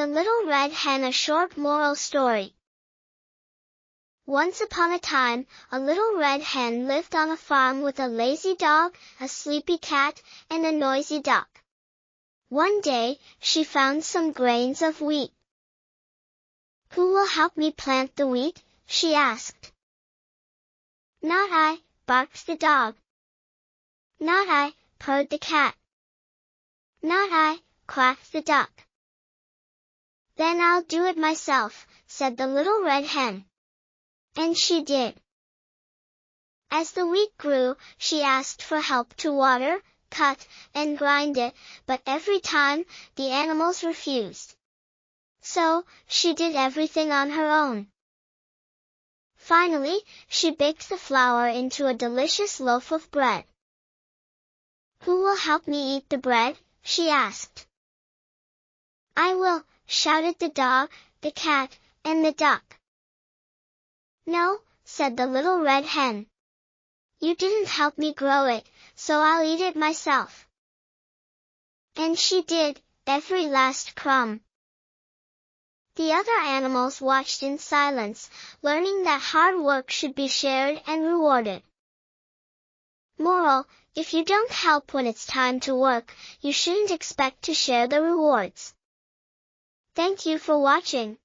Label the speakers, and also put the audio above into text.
Speaker 1: The Little Red Hen, a short moral story. Once upon a time, a little red hen lived on a farm with a lazy dog, a sleepy cat, and a noisy duck. One day, she found some grains of wheat. "Who will help me plant the wheat?" she asked. "Not I," barked the dog. "Not I," purred the cat. "Not I," quacked the duck. "Then I'll do it myself," said the little red hen. And she did. As the wheat grew, she asked for help to water, cut, and grind it, but every time, the animals refused. So, she did everything on her own. Finally, she baked the flour into a delicious loaf of bread. "Who will help me eat the bread?" she asked. "I will," shouted the dog, the cat, and the duck. "No," said the little red hen. "You didn't help me grow it, so I'll eat it myself." And she did, every last crumb. The other animals watched in silence, learning that hard work should be shared and rewarded. Moral: if you don't help when it's time to work, you shouldn't expect to share the rewards. Thank you for watching.